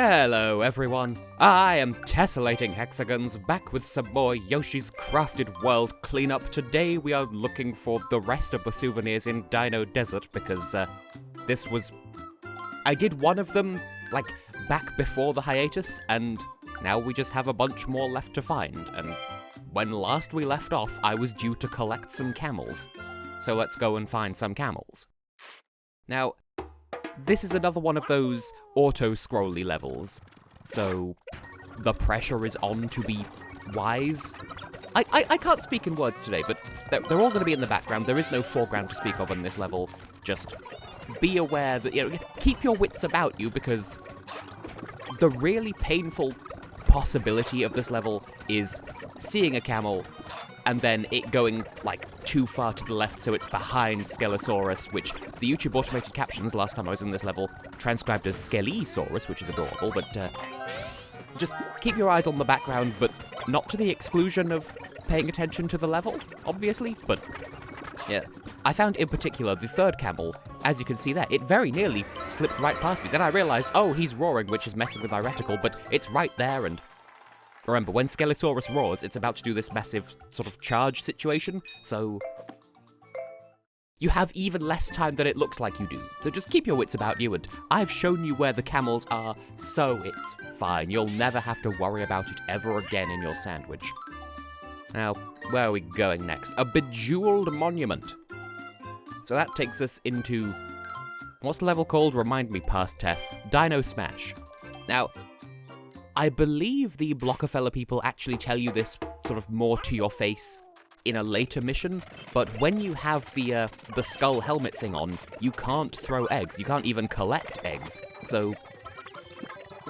Hello everyone, I am Tessellating Hexagons, back with some more Yoshi's Crafted World cleanup. Today we are looking for the rest of the souvenirs in Dino Desert, because I did one of them, like, back before the hiatus, and now we just have a bunch more left to find, and when last we left off, I was due to collect some camels. So let's go and find some camels. Now, this is another one of those auto-scrolly levels, so the pressure is on to be wise. I can't speak in words today, but they're all going to be in the background. There is no foreground to speak of on this level. Just be aware that, keep your wits about you, because the really painful possibility of this level is seeing a camel and then it going, like, too far to the left so it's behind Skelesaurus, which the YouTube automated captions last time I was in this level transcribed as Skelesaurus, which is adorable, but just keep your eyes on the background, but not to the exclusion of paying attention to the level, obviously, but yeah. I found in particular the third camel, as you can see there, it very nearly slipped right past me. Then I realized, oh, he's roaring, which is messing with my reticle, but it's right there, and remember, when Skelesaurus roars, it's about to do this massive sort of charge situation, so you have even less time than it looks like you do. So just keep your wits about you, and I've shown you where the camels are, so it's fine. You'll never have to worry about it ever again in your sandwich. Now, where are we going next? A Bejewelled monument. So that takes us into, what's the level called? Remind me, past Tess. Dino Smash. Now, I believe the Blockafeller people actually tell you this sort of more to your face in a later mission, but when you have the skull helmet thing on, you can't throw eggs. You can't even collect eggs. So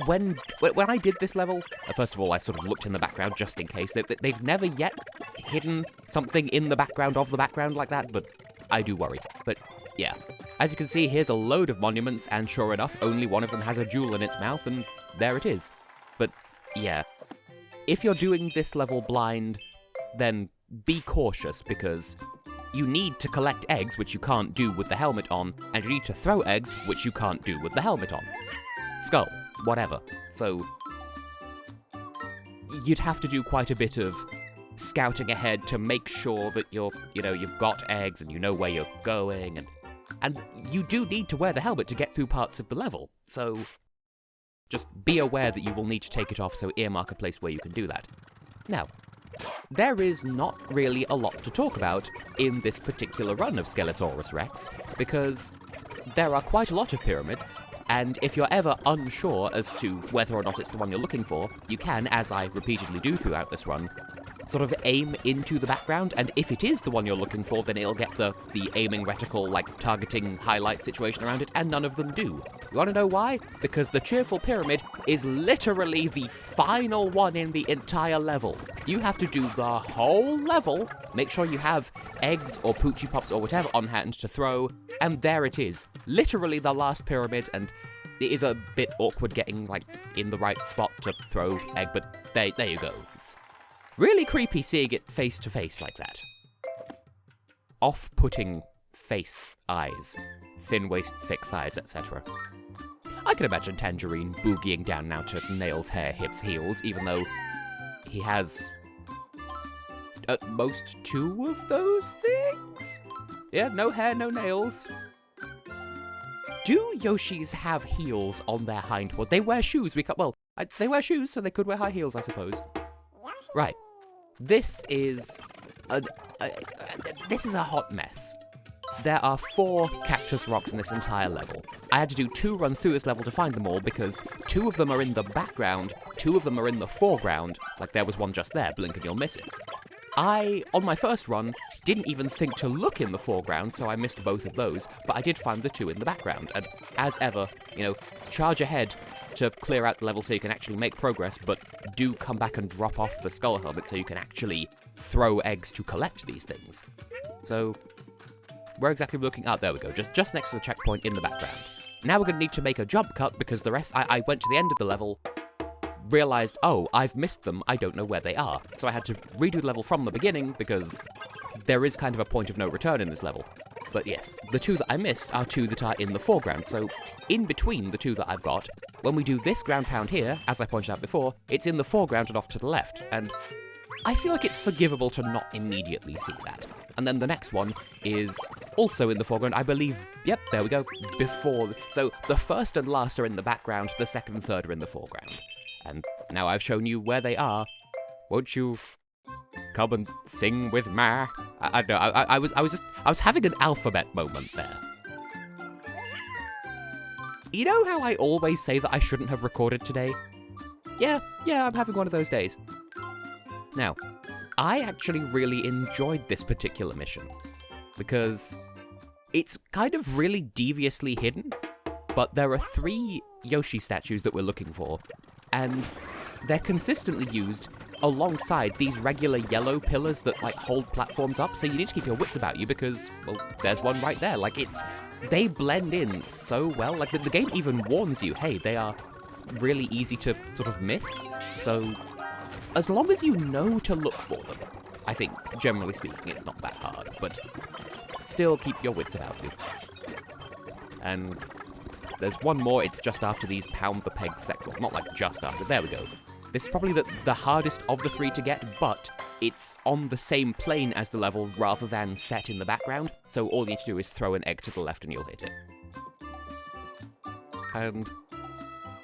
when I did this level, first of all, I sort of looked in the background just in case. They've never yet hidden something in the background of the background like that, but I do worry. But yeah, as you can see, here's a load of monuments, and sure enough, only one of them has a jewel in its mouth, and there it is. But yeah, if you're doing this level blind, then be cautious, because you need to collect eggs, which you can't do with the helmet on, and you need to throw eggs, which you can't do with the helmet on. Skull, whatever. So you'd have to do quite a bit of scouting ahead to make sure that you've got eggs and you know where you're going, and you do need to wear the helmet to get through parts of the level, so just be aware that you will need to take it off, so earmark a place where you can do that. Now, there is not really a lot to talk about in this particular run of Skelesaurus Rex, because there are quite a lot of pyramids, and if you're ever unsure as to whether or not it's the one you're looking for, you can, as I repeatedly do throughout this run, sort of aim into the background, and if it is the one you're looking for, then it'll get the aiming reticle, like, targeting highlight situation around it, and none of them do. You wanna know why? Because the Cheerful Pyramid is literally the final one in the entire level. You have to do the whole level, make sure you have eggs or Poochy Pops or whatever on hand to throw, and there it is. Literally the last pyramid, and it is a bit awkward getting, like, in the right spot to throw egg, but there you go. It's really creepy seeing it face to face like that. Off-putting face, eyes, thin waist, thick thighs, etc. I can imagine Tangerine boogieing down now to nails, hair, hips, heels, even though he has at most 2 of those things? Yeah, no hair, no nails. Do Yoshis have heels on their hindfoot? They wear shoes. They wear shoes, so they could wear high heels, I suppose. Right. This is a hot mess. There are 4 cactus rocks in this entire level. I had to do 2 runs through this level to find them all, because 2 of them are in the background, 2 of them are in the foreground, like there was one just there, blink and you'll miss it. I, on my first run, didn't even think to look in the foreground, so I missed both of those, but I did find the 2 in the background, and as ever, charge ahead to clear out the level so you can actually make progress, but do come back and drop off the skull helmet so you can actually throw eggs to collect these things. So, where exactly are we looking? There we go, just next to the checkpoint in the background. Now we're going to need to make a jump cut, because the rest, I went to the end of the level, realized, oh, I've missed them, I don't know where they are. So I had to redo the level from the beginning, because there is kind of a point of no return in this level. But yes, the 2 that I missed are 2 that are in the foreground, so in between the 2 that I've got, when we do this ground pound here, as I pointed out before, it's in the foreground and off to the left, and I feel like it's forgivable to not immediately see that. And then the next one is also in the foreground, I believe, yep, there we go, before. So the first and last are in the background, the second and third are in the foreground. And now I've shown you where they are. Won't you come and sing with me? I don't know, I was having an alphabet moment there. You know how I always say that I shouldn't have recorded today? Yeah, I'm having one of those days. Now, I actually really enjoyed this particular mission, because it's kind of really deviously hidden, but there are 3 Yoshi statues that we're looking for, and they're consistently used alongside these regular yellow pillars that, like, hold platforms up, so you need to keep your wits about you because, well, there's one right there. Like, they blend in so well. Like, the game even warns you, hey, they are really easy to sort of miss, so as long as you know to look for them, I think, generally speaking, it's not that hard, but still keep your wits about you. And there's one more, it's just after these pound the peg sections. Not like just after, there we go. This is probably the hardest of the 3 to get, but it's on the same plane as the level rather than set in the background, so all you need to do is throw an egg to the left and you'll hit it. And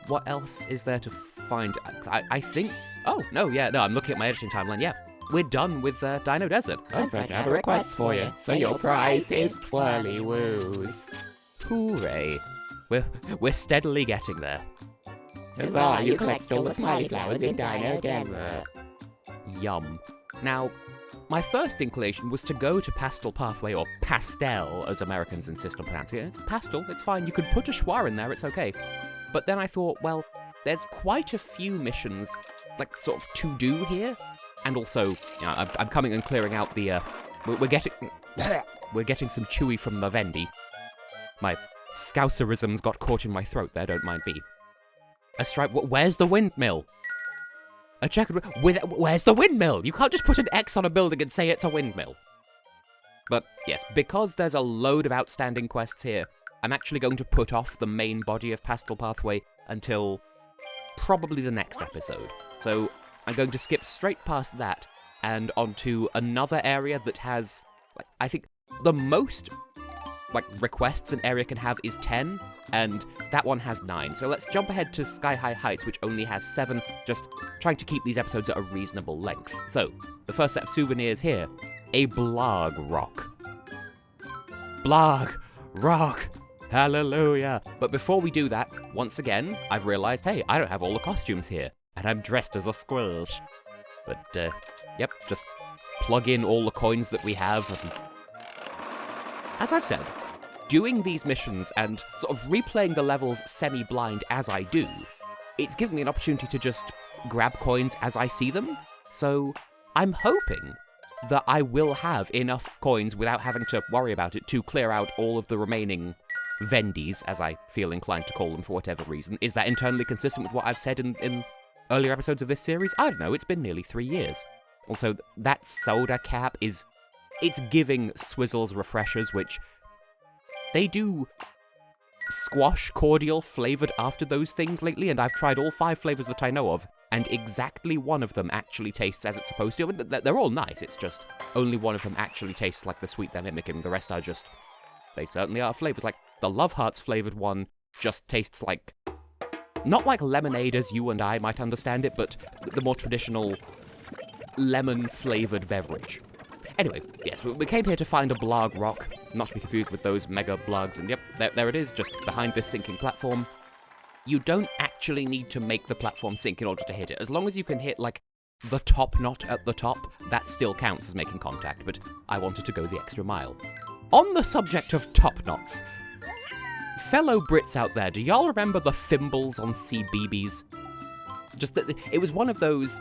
what else is there to find? I think... Oh, no, I'm looking at my editing timeline, yeah. We're done with Dino Desert. I have a request for you, so your prize is twirly woos. Hooray. We're steadily getting there. Huzzah, you collect all the smiley flowers in Dino Desert. Yum. Now, my first inclination was to go to Pastel Pathway, or Pastel, as Americans insist on pronouncing it. It's Pastel, it's fine, you could put a schwa in there, it's okay. But then I thought, well, there's quite a few missions, like, sort of to do here. And also, you know, I'm coming and clearing out the, we're getting some chewy from the Vendy. My Scouserisms got caught in my throat there, don't mind me. A stripe, where's the windmill? A checkered, where's the windmill? You can't just put an X on a building and say it's a windmill. But yes, because there's a load of outstanding quests here, I'm actually going to put off the main body of Pastel Pathway until probably the next episode. So I'm going to skip straight past that and onto another area that has, like, I think the most, like, requests an area can have is 10, and that one has 9. So let's jump ahead to Sky High Heights, which only has 7, just trying to keep these episodes at a reasonable length. So, the first set of souvenirs here, a Blargg rock. Blargg rock! Hallelujah! But before we do that, once again, I've realized, hey, I don't have all the costumes here, and I'm dressed as a squish. But, yep, just plug in all the coins that we have. As I've said, doing these missions and sort of replaying the levels semi-blind as I do, it's given me an opportunity to just grab coins as I see them. So I'm hoping that I will have enough coins without having to worry about it to clear out all of the remaining Vendies, as I feel inclined to call them for whatever reason. Is that internally consistent with what I've said in earlier episodes of this series? I don't know, it's been nearly 3 years. Also, that soda cap is... it's giving Swizzles refreshers, which... they do squash cordial flavored after those things lately, and I've tried all 5 flavors that I know of, and exactly one of them actually tastes as it's supposed to. They're all nice, it's just only one of them actually tastes like the sweet they're mimicking. The rest are just... they certainly are flavors. Like, the Love Hearts flavored one just tastes like... not like lemonade as you and I might understand it, but the more traditional lemon-flavored beverage. Anyway, yes, we came here to find a Blargg rock, not to be confused with those mega Blargs, and yep, there it is, just behind this sinking platform. You don't actually need to make the platform sink in order to hit it. As long as you can hit, like, the top knot at the top, that still counts as making contact, but I wanted to go the extra mile. On the subject of top knots, fellow Brits out there, do y'all remember the Fimbles on CBeebies? Just that it was one of those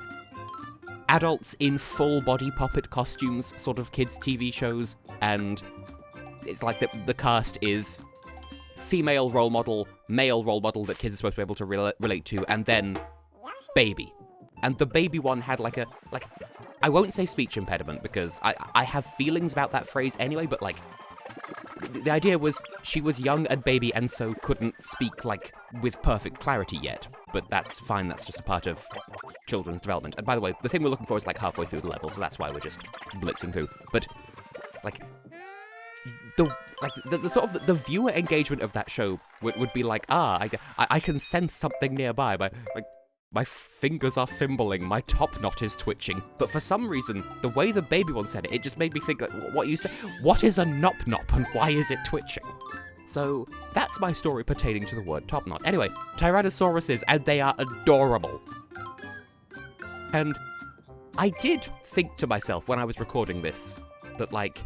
adults in full body puppet costumes sort of kids TV shows, and it's like the cast is female role model, male role model that kids are supposed to be able to relate to, and then baby. And the baby one had like I won't say speech impediment because I have feelings about that phrase anyway, but like the idea was she was young and baby and so couldn't speak, like, with perfect clarity yet. But that's fine, that's just a part of children's development. And by the way, the thing we're looking for is, like, halfway through the level, so that's why we're just blitzing through. But, like, the sort of the viewer engagement of that show would be like, I can sense something nearby. My fingers are fimbling, my top knot is twitching. But for some reason, the way the baby one said it just made me think, like, what you said, what is a nop-nop and why is it twitching? So, that's my story pertaining to the word top knot. Anyway, Tyrannosauruses, and they are adorable. And I did think to myself when I was recording this, that, like,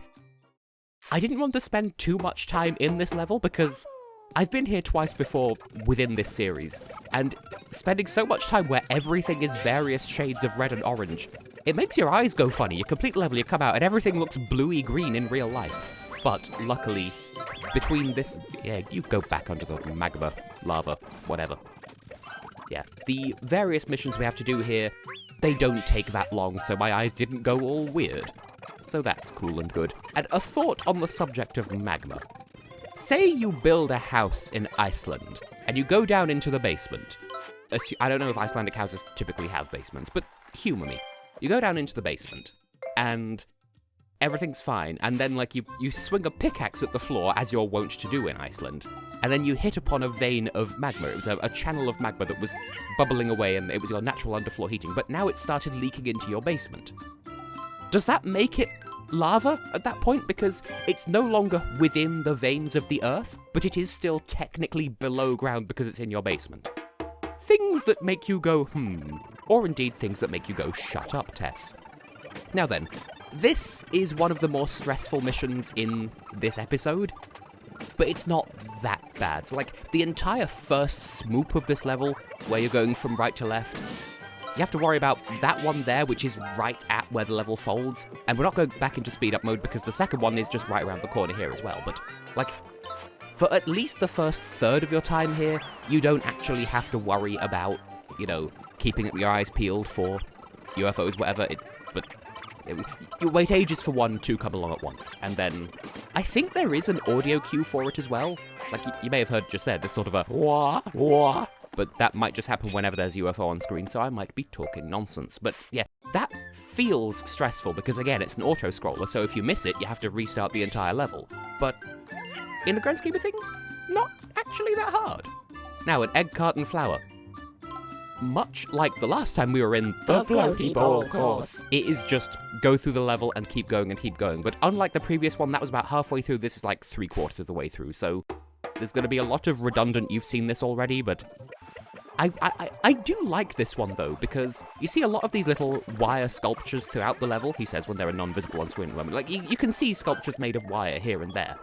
I didn't want to spend too much time in this level because I've been here twice before within this series, and spending so much time where everything is various shades of red and orange, it makes your eyes go funny. You complete the level, you come out, and everything looks bluey-green in real life. But, luckily, between this... Yeah, you go back under the magma, lava, whatever. Yeah, the various missions we have to do here, they don't take that long, so my eyes didn't go all weird. So that's cool and good. And a thought on the subject of magma. Say you build a house in Iceland, and you go down into the basement. I don't know if Icelandic houses typically have basements, but humour me. You go down into the basement, and everything's fine, and then, like, you swing a pickaxe at the floor, as you're wont to do in Iceland, and then you hit upon a vein of magma. It was a channel of magma that was bubbling away, and it was your natural underfloor heating, but now it started leaking into your basement. Does that make it lava at that point? Because it's no longer within the veins of the earth, but it is still technically below ground because it's in your basement. Things that make you go, or indeed things that make you go, shut up, Tess. Now then, this is one of the more stressful missions in this episode, but it's not that bad. So, like, the entire first swoop of this level, where you're going from right to left, you have to worry about that one there, which is right at where the level folds. And we're not going back into speed up mode because the second one is just right around the corner here as well. But, like, for at least the first third of your time here, you don't actually have to worry about, you know, keeping your eyes peeled for UFOs, whatever. You wait ages for one to come along at once. And then, I think there is an audio cue for it as well. Like, you may have heard just there, this sort of a wah, wah. But that might just happen whenever there's UFO on screen, so I might be talking nonsense. But yeah, that feels stressful because, again, it's an auto-scroller, so if you miss it, you have to restart the entire level. But in the grand scheme of things, not actually that hard. Now, an Egg-Carton flower. Much like the last time we were in the floaty ball course, it is just go through the level and keep going and keep going. But unlike the previous one, that was about halfway through, this is like 3/4 of the way through, so there's going to be a lot of redundant, you've seen this already, but I do like this one, though, because you see a lot of these little wire sculptures throughout the level, he says, when they're non-visible on screen. Like, you can see sculptures made of wire here and there.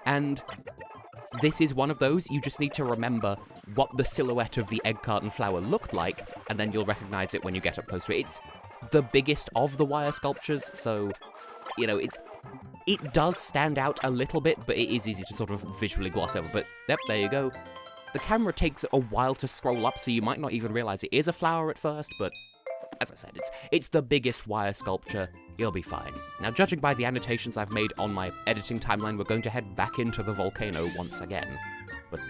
And this is one of those. You just need to remember what the silhouette of the Egg-Carton flower looked like, and then you'll recognize it when you get up close to it. It's the biggest of the wire sculptures, so, you know, it does stand out a little bit, but it is easy to sort of visually gloss over. But, yep, there you go. The camera takes a while to scroll up, so you might not even realize it is a flower at first, but as I said, it's the biggest wire sculpture. You'll be fine. Now, judging by the annotations I've made on my editing timeline, we're going to head back into the volcano once again. But,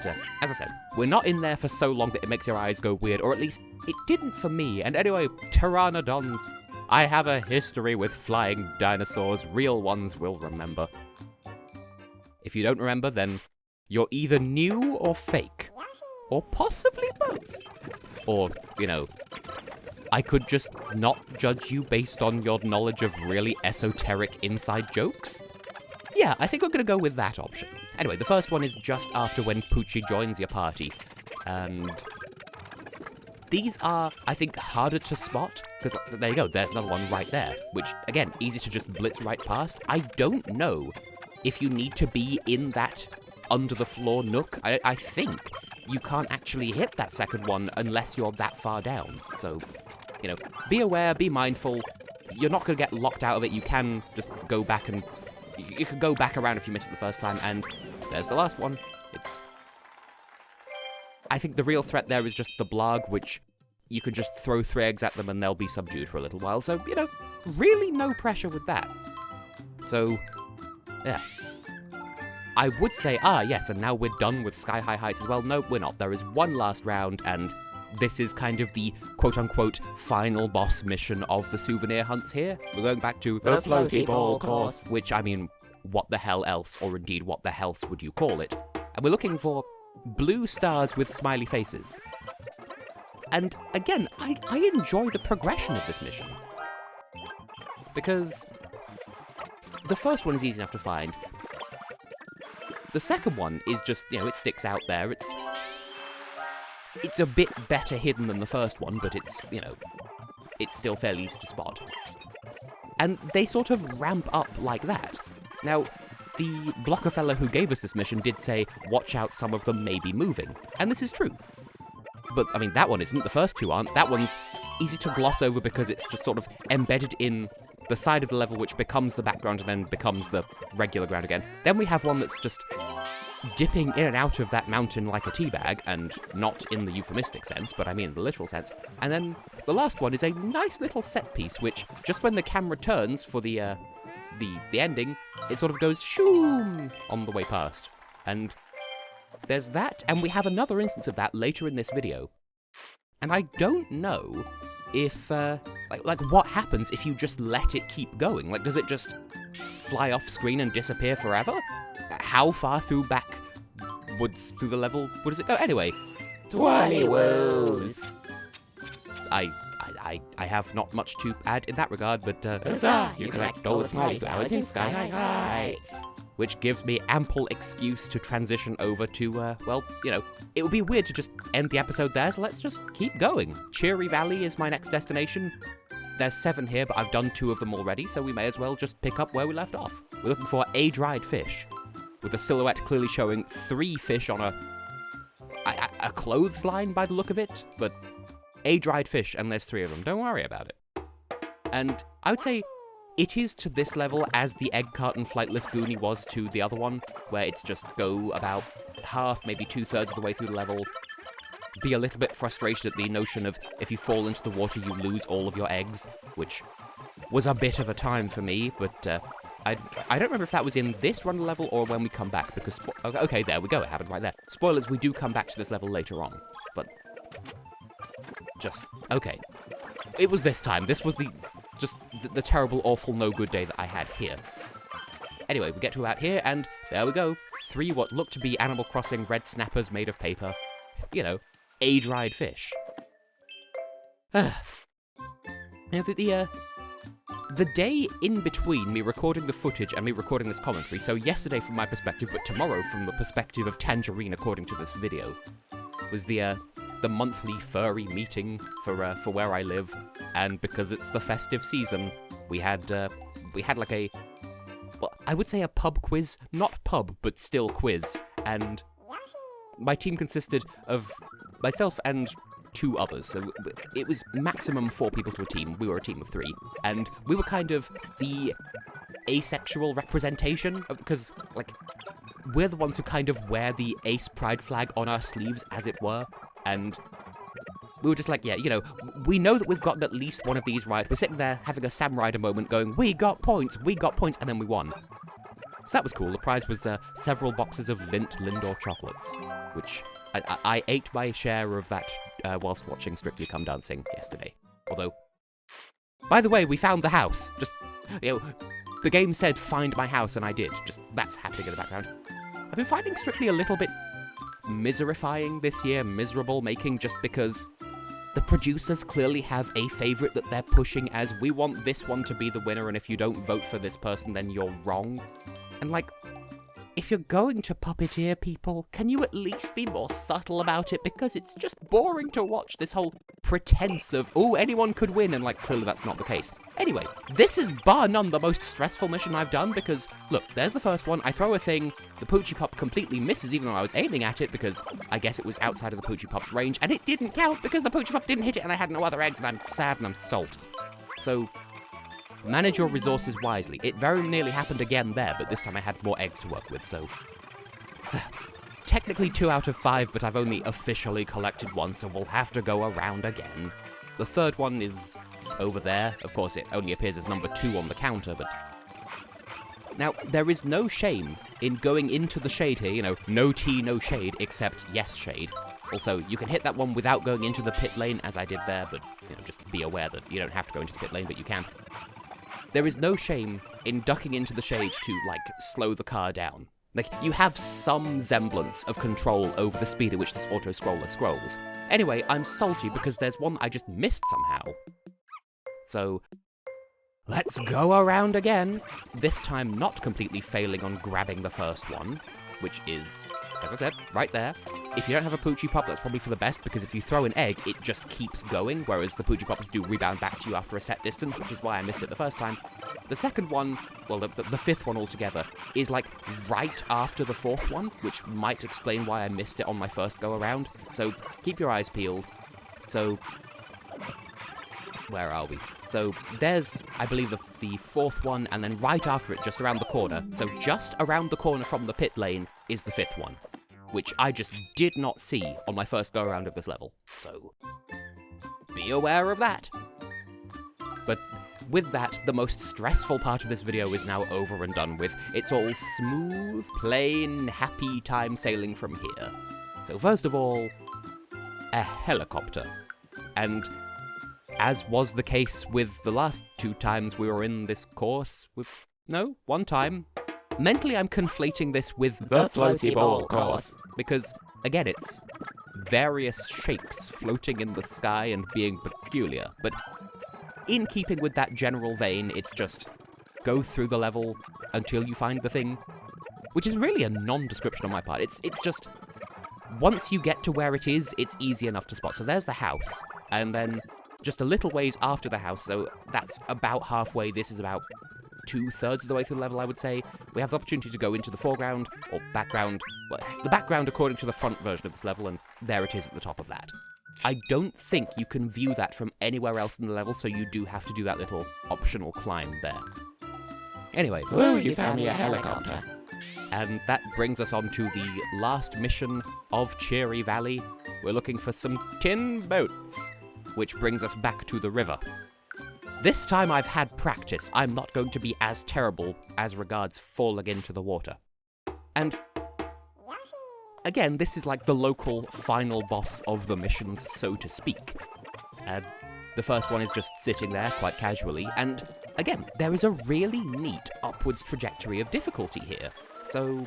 as I said, we're not in there for so long that it makes your eyes go weird, or at least it didn't for me. And anyway, Pteranodons. I have a history with flying dinosaurs. Real ones will remember. If you don't remember, then you're either new or fake. Or possibly both. Or, you know, I could just not judge you based on your knowledge of really esoteric inside jokes. Yeah, I think we're going to go with that option. Anyway, the first one is just after when Poochy joins your party. And these are, I think, harder to spot. Because, there you go, there's another one right there. Which, again, easy to just blitz right past. I don't know if you need to be in that under-the-floor nook. I think you can't actually hit that second one unless you're that far down. So, you know, be aware, be mindful. You're not going to get locked out of it. You can just go back and... You can go back around if you missed it the first time, and there's the last one. I think the real threat there is just the Blargg, which you can just throw 3 eggs at them and they'll be subdued for a little while. So, you know, really no pressure with that. So, yeah. I would say, yes, and now we're done with Sky High Heights as well. No, we're not. There is one last round, and this is kind of the quote-unquote final boss mission of the souvenir hunts here. We're going back to The floaty ball course. which, I mean, what the hell else, or indeed what the hell would you call it? And we're looking for blue stars with smiley faces. And again, I enjoy the progression of this mission. Because the first one is easy enough to find. The second one is just, it sticks out there. It's a bit better hidden than the first one, but it's still fairly easy to spot. And they sort of ramp up like that. Now, the blocker fella who gave us this mission did say, watch out, some of them may be moving. And this is true. But, I mean, that one isn't. The first two aren't. That one's easy to gloss over because it's just sort of embedded in the side of the level which becomes the background and then becomes the regular ground again. Then we have one that's just dipping in and out of that mountain like a teabag, and not in the euphemistic sense, but I mean in the literal sense. And then the last one is a nice little set piece, which just when the camera turns for the ending, it sort of goes shoom on the way past. And there's that, and we have another instance of that later in this video. And I don't know if, like what happens if you just let it keep going? Like, does it just fly off screen and disappear forever? How far backwards through the level does it go? Anyway. Twirly woos. I have not much to add in that regard, but, Huzzah! You collect all the smiley flowers in Sky High Heights. which gives me ample excuse to transition over to, it would be weird to just end the episode there, so let's just keep going. Cheery Valley is my next destination. There's 7 here, but I've done 2 of them already, so we may as well just pick up where we left off. We're looking for a dried fish, with a silhouette clearly showing 3 fish on a clothesline by the look of it, but a dried fish, and there's 3 of them. Don't worry about it. And I would say it is to this level as the Egg-Carton Flightless Goonie was to the other one, where it's just go about half, maybe 2/3 of the way through the level, be a little bit frustrated at the notion of if you fall into the water, you lose all of your eggs, which was a bit of a time for me, but I don't remember if that was in this run level or when we come back, because, okay, there we go, it happened right there. Spoilers, we do come back to this level later on, but just, okay. It was this time. This was the terrible, awful, no good day that I had here. Anyway, we get to about here, and there we go. 3 what look to be Animal Crossing red snappers made of paper. A dried fish. Now, the day in between me recording the footage and me recording this commentary, so yesterday from my perspective, but tomorrow from the perspective of Tangerine according to this video, was the monthly furry meeting for where I live, and because it's the festive season, we had like a, well, I would say a pub quiz, not pub, but still quiz, and my team consisted of myself and 2 others, so it was maximum 4 people to a team. We were a team of 3, and we were kind of the asexual representation, because, like, we're the ones who kind of wear the ace pride flag on our sleeves, as it were, and we were just like, yeah, we know that we've gotten at least one of these right. We're sitting there having a Sam Ryder moment going, we got points, and then we won. So that was cool. The prize was several boxes of Lindor chocolates, which I ate my share of that whilst watching Strictly Come Dancing yesterday. Although, by the way, we found the house. Just, the game said find my house, and I did. Just, that's happening in the background. I've been finding Strictly a little bit miserifying this year, miserable making, just because the producers clearly have a favourite that they're pushing as, we want this one to be the winner, and if you don't vote for this person, then you're wrong. And, like, if you're going to puppeteer people, can you at least be more subtle about it? Because it's just boring to watch this whole pretense of, oh, anyone could win, and, like, clearly that's not the case. Anyway, this is bar none the most stressful mission I've done, because, look, there's the first one, I throw a thing, the Poochy Pop completely misses even though I was aiming at it, because I guess it was outside of the Poochy Pop's range, and it didn't count because the Poochy Pop didn't hit it and I had no other eggs, and I'm sad and I'm salt. So, manage your resources wisely. It very nearly happened again there, but this time I had more eggs to work with, so... Technically 2 out of 5, but I've only officially collected 1, so we'll have to go around again. The third one is over there. Of course, it only appears as number 2 on the counter, but... Now, there is no shame in going into the shade here, you know, no tea, no shade, except yes shade. Also, you can hit that one without going into the pit lane, as I did there, but, you know, just be aware that you don't have to go into the pit lane, but you can. There is no shame in ducking into the shade to, like, slow the car down. Like, you have some semblance of control over the speed at which this auto-scroller scrolls. Anyway, I'm salty because there's one I just missed somehow. So, let's go around again. This time not completely failing on grabbing the first one, which is, as I said, right there. If you don't have a Poochy Pop, that's probably for the best, because if you throw an egg, it just keeps going, whereas the Poochy Pops do rebound back to you after a set distance, which is why I missed it the first time. The second one, well, the fifth one altogether, is like right after the fourth one, which might explain why I missed it on my first go-around. So keep your eyes peeled. So, where are we? So there's, I believe, the fourth one, and then right after it, just around the corner, so just around the corner from the pit lane, is the fifth one, which I just did not see on my first go-around of this level. So be aware of that. But with that, the most stressful part of this video is now over and done with. It's all smooth, plain, happy time sailing from here. So first of all, a helicopter. And as was the case with the last 2 times we were in this course, one time. Mentally, I'm conflating this with The floaty ball course. Because, again, it's various shapes floating in the sky and being peculiar, but in keeping with that general vein, it's just go through the level until you find the thing, which is really a non-description on my part. It's just, once you get to where it is, it's easy enough to spot. So there's the house, and then just a little ways after the house, so that's about halfway. This is about 2/3 of the way through the level, I would say. We have the opportunity to go into the foreground, or background, well, the background according to the front version of this level, and there it is at the top of that. I don't think you can view that from anywhere else in the level, so you do have to do that little optional climb there. Anyway, Woo, you found me a helicopter. and that brings us on to the last mission of Cheery Valley. We're looking for some tin boats, which brings us back to the river. This time I've had practice. I'm not going to be as terrible as regards falling into the water. And again, this is like the local final boss of the missions, so to speak. The first one is just sitting there quite casually, and again, there is a really neat upwards trajectory of difficulty here. So,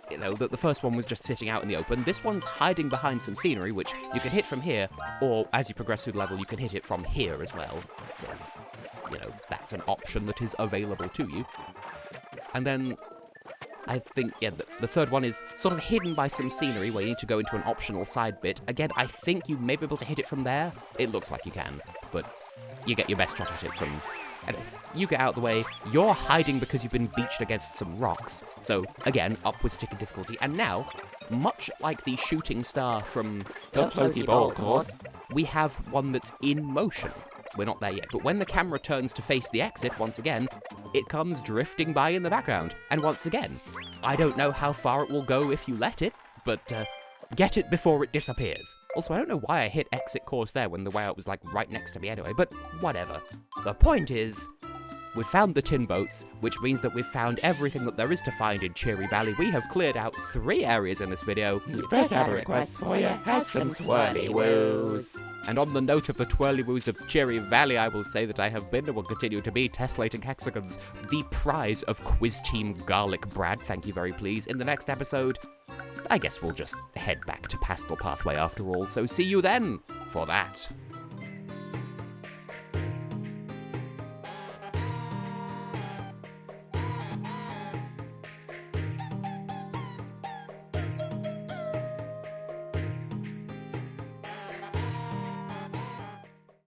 you know, the first one was just sitting out in the open. This one's hiding behind some scenery, which you can hit from here, or as you progress through the level, you can hit it from here as well. So, you know, that's an option that is available to you. And then, I think, yeah, the third one is sort of hidden by some scenery where you need to go into an optional side bit. Again, I think you may be able to hit it from there. It looks like you can, but you get your best shot at it from... Anyway, you get out of the way. You're hiding because you've been beached against some rocks. So, again, upwards tick in difficulty. And now, much like the shooting star from The floaty ball course. we have one that's in motion. We're not there yet, but when the camera turns to face the exit, once again, it comes drifting by in the background. And once again, I don't know how far it will go if you let it, but get it before it disappears. Also, I don't know why I hit exit course there when the way out was like right next to me anyway, but whatever. The point is, we've found the tin boats, which means that we've found everything that there is to find in Cheery Valley. We have cleared out 3 areas in this video. You both have a request for you. Have some twirly woos. And on the note of the twirly-woos of Cheery Valley, I will say that I have been and will continue to be Tessellating Hexagons, the prize of Quiz Team Garlic Brad. Thank you very please. In the next episode, I guess we'll just head back to Pastel Pathway after all, so see you then for that.